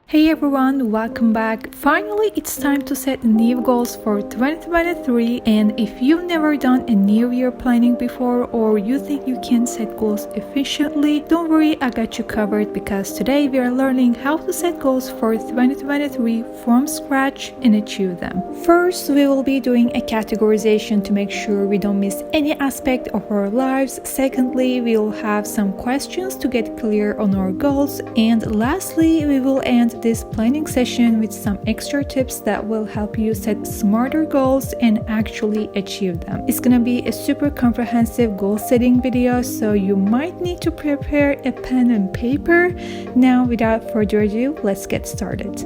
Hey everyone, welcome back. Finally, it's time to set new goals for 2023, and if you've never done a new year planning before or you think you can set goals efficiently, don't worry, I got you covered because today we are learning how to set goals for 2023 from scratch and achieve them. First, we will be doing a categorization to make sure we don't miss any aspect of our lives. Secondly, we will have some questions to get clear on our goals, and lastly, we will end this planning session with some extra tips that will help you set smarter goals and actually achieve them. It's gonna be a super comprehensive goal setting video, so you might need to prepare a pen and paper. Now, without further ado, let's get started.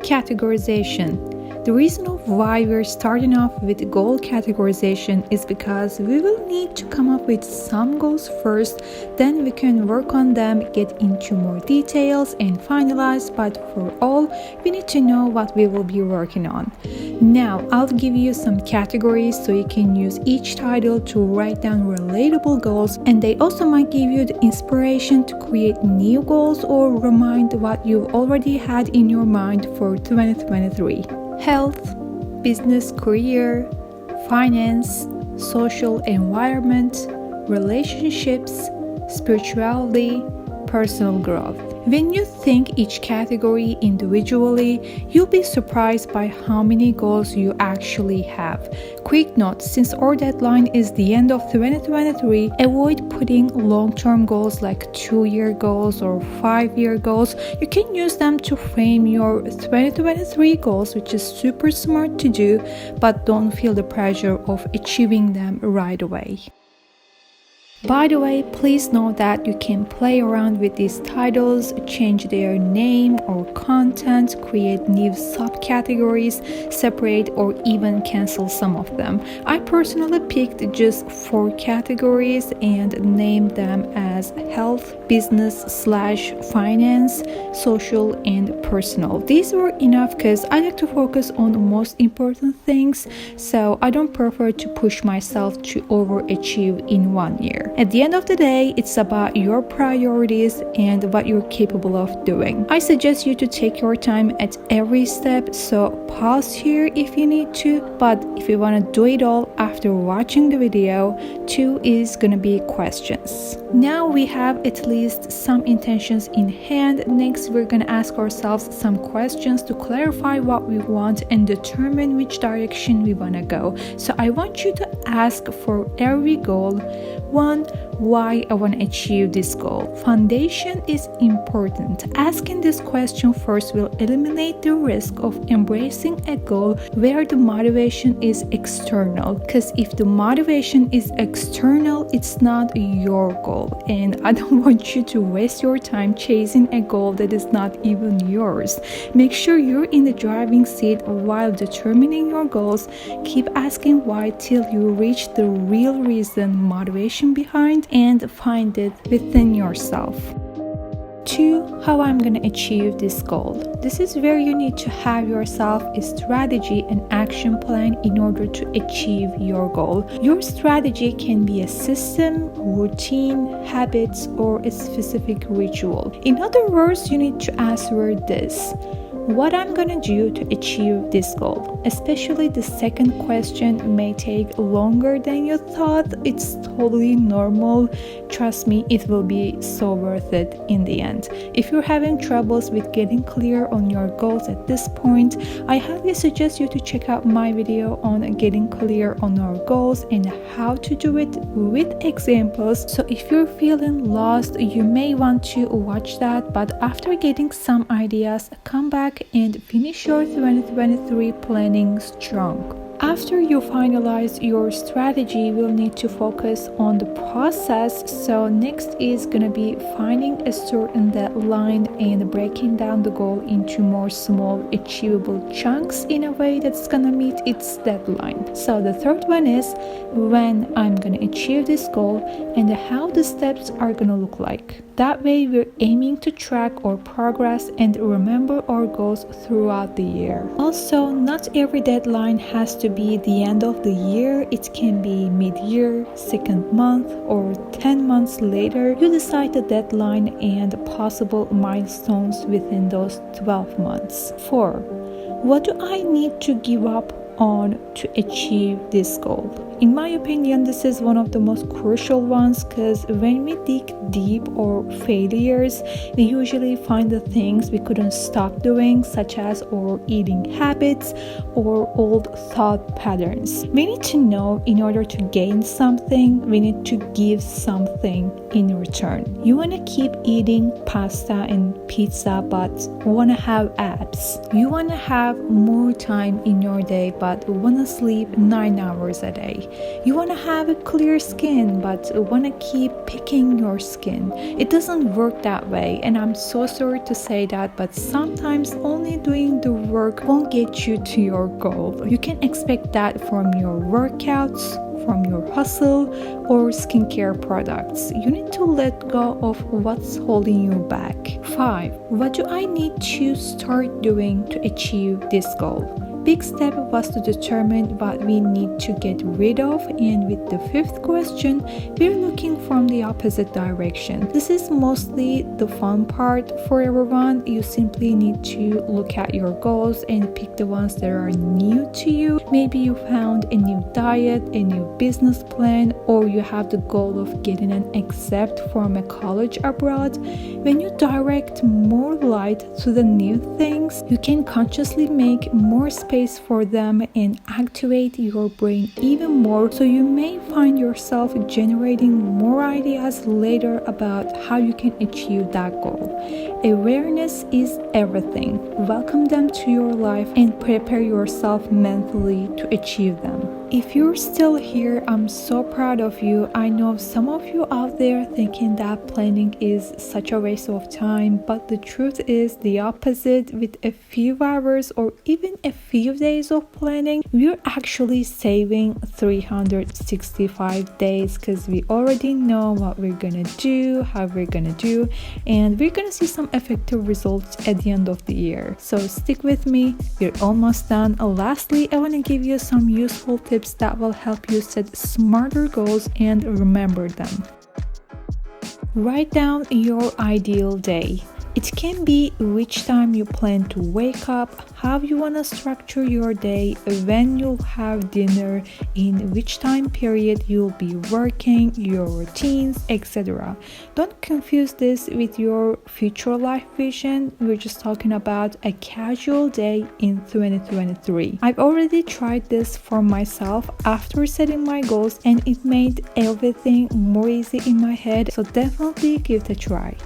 Categorization. The reason of why we're starting off with goal categorization is because we will need to come up with some goals first, then we can work on them, get into more details and finalize, but for all, we need to know what we will be working on. Now, I'll give you some categories so you can use each title to write down relatable goals, and they also might give you the inspiration to create new goals or remind what you've already had in your mind for 2023. Health, business, career, finance, social environment, relationships, spirituality, personal growth. When you think each category individually, you'll be surprised by how many goals you actually have. Quick note, since our deadline is the end of 2023, avoid putting long-term goals like 2-year goals or 5-year goals. You can use them to frame your 2023 goals, which is super smart to do, but don't feel the pressure of achieving them right away. By the way, please know that you can play around with these titles, change their name or content, create new subcategories, separate or even cancel some of them. I personally picked just 4 categories and named them as health, business/finance, social, and personal. These were enough because I like to focus on the most important things, so I don't prefer to push myself to overachieve in 1 year. At the end of the day, it's about your priorities and what you're capable of doing. I suggest you to take your time at every step, so pause here if you need to, but if you want to do it all after watching the video, 2 is gonna be questions. Now we have at least some intentions in hand. Next, we're gonna ask ourselves some questions to clarify what we want and determine which direction we wanna go. So I want you to ask for every goal, 1, why I want to achieve this goal. Foundation is important. Asking this question first will eliminate the risk of embracing a goal where the motivation is external. Because if the motivation is external, it's not your goal. And I don't want you to waste your time chasing a goal that is not even yours. Make sure you're in the driving seat while determining your goals. Keep asking why till you reach the real reason, motivation behind, and find it within yourself. 2, how I'm going to achieve this goal. This is where you need to have yourself a strategy and action plan in order to achieve your goal. Your strategy can be a system, routine, habits, or a specific ritual. In other words, you need to answer this: what I'm gonna do to achieve this goal. Especially the second question may take longer than you thought. It's totally normal. Trust me, it will be so worth it in the end. If you're having troubles with getting clear on your goals at this point, I highly suggest you to check out my video on getting clear on our goals and how to do it with examples. So if you're feeling lost, you may want to watch that, but after getting some ideas, come back and finish your 2023 planning strong. After you finalize your strategy, we'll need to focus on the process. So next is going to be finding a certain deadline and breaking down the goal into more small achievable chunks in a way that's going to meet its deadline. So the third one is when I'm going to achieve this goal and how the steps are going to look like. That way we're aiming to track our progress and remember our goals throughout the year. Also, not every deadline has to be the end of the year. It can be mid-year, second month, or 10 months later. You decide the deadline and possible milestones within those 12 months. 4. What do I need to give up on to achieve this goal? In my opinion, this is one of the most crucial ones, because when we dig deep or failures, we usually find the things we couldn't stop doing, such as our eating habits or old thought patterns. We need to know, in order to gain something, we need to give something in return. You want to keep eating pasta and pizza but want to have abs. You want to have more time in your day but want to sleep 9 hours a day. You want to have a clear skin but want to keep picking your skin. It doesn't work that way, and I'm so sorry to say that, but sometimes only doing the work won't get you to your goal. You can expect that from your workouts, from your hustle, or skincare products. You need to let go of what's holding you back. 5. What do I need to start doing to achieve this goal? Big step was to determine what we need to get rid of, and with the 5th question, we're looking from the opposite direction. This is mostly the fun part for everyone. You simply need to look at your goals and pick the ones that are new to you. Maybe you found a new diet, a new business plan, or you have the goal of getting an accept from a college abroad. When you direct more light to the new things, you can consciously make more space for them and activate your brain even more, so you may find yourself generating more ideas later about how you can achieve that goal. Awareness is everything. Welcome them to your life and prepare yourself mentally to achieve them. If you're still here, I'm so proud of you. I know some of you out there thinking that planning is such a waste of time, but the truth is the opposite. With a few hours or even a few days of planning, we're actually saving 365 days, because we already know what we're gonna do, how we're gonna do, and we're gonna see some effective results at the end of the year. So stick with me, we're almost done. Lastly, I want to give you some useful tips that will help you set smarter goals and remember them. Write down your ideal day. It can be which time you plan to wake up, how you want to structure your day, when you'll have dinner, in which time period you'll be working, your routines, etc. Don't confuse this with your future life vision. We're just talking about a casual day in 2023. I've already tried this for myself after setting my goals, and it made everything more easy in my head, so definitely give it a try.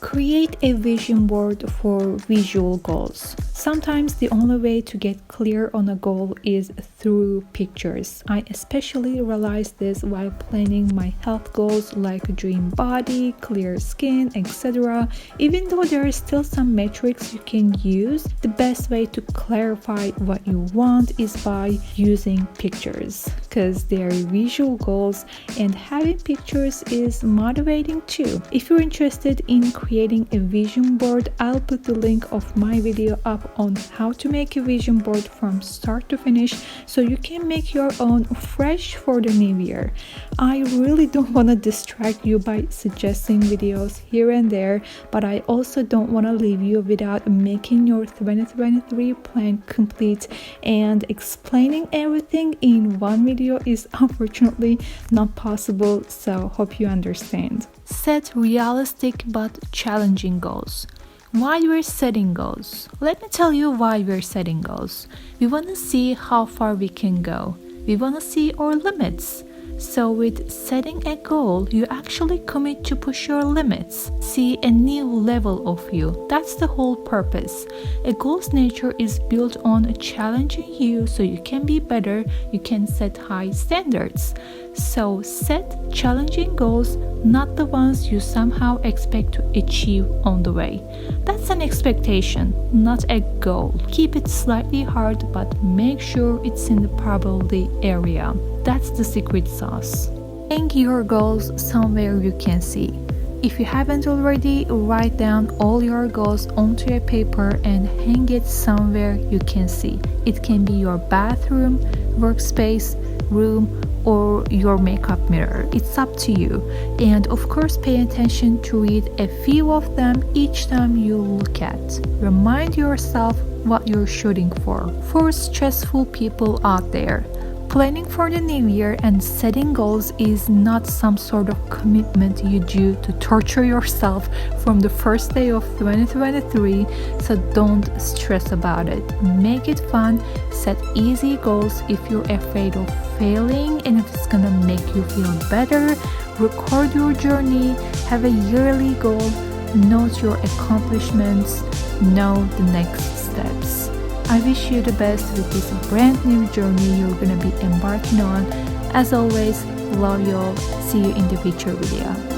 Create a vision board for visual goals. Sometimes the only way to get clear on a goal is through pictures. I especially realized this while planning my health goals like dream body, clear skin, etc. Even though there are still some metrics you can use, the best way to clarify what you want is by using pictures, because they are visual goals, and having pictures is motivating too. If you're interested in creating a vision board, I'll put the link of my video up on how to make a vision board from start to finish, so you can make your own fresh for the new year. I really don't want to distract you by suggesting videos here and there, but I also don't want to leave you without making your 2023 plan complete, and explaining everything in one video is unfortunately not possible, so hope you understand. Set realistic but challenging goals. Why we're setting goals? Let me tell you why we're setting goals. We want to see how far we can go. We want to see our limits. So with setting a goal, you actually commit to push your limits, see a new level of you. That's the whole purpose. A goal's nature is built on challenging you so you can be better, you can set high standards. So set challenging goals, not the ones you somehow expect to achieve on the way. That's an expectation, not a goal. Keep it slightly hard, but make sure it's in the probability area. That's the secret sauce. Hang your goals somewhere you can see. If you haven't already, write down all your goals onto a paper and hang it somewhere you can see. It can be your bathroom, workspace, room, or your makeup mirror. It's up to you. And of course, pay attention to read a few of them each time you look at. Remind yourself what you're shooting for. For stressful people out there, planning for the new year and setting goals is not some sort of commitment you do to torture yourself from the first day of 2023, so don't stress about it. Make it fun, set easy goals if you're afraid of failing, and if it's gonna make you feel better, record your journey, have a yearly goal, note your accomplishments, know the next steps. I wish you the best with this brand new journey you're gonna be embarking on. As always, love you all. See you in the future video.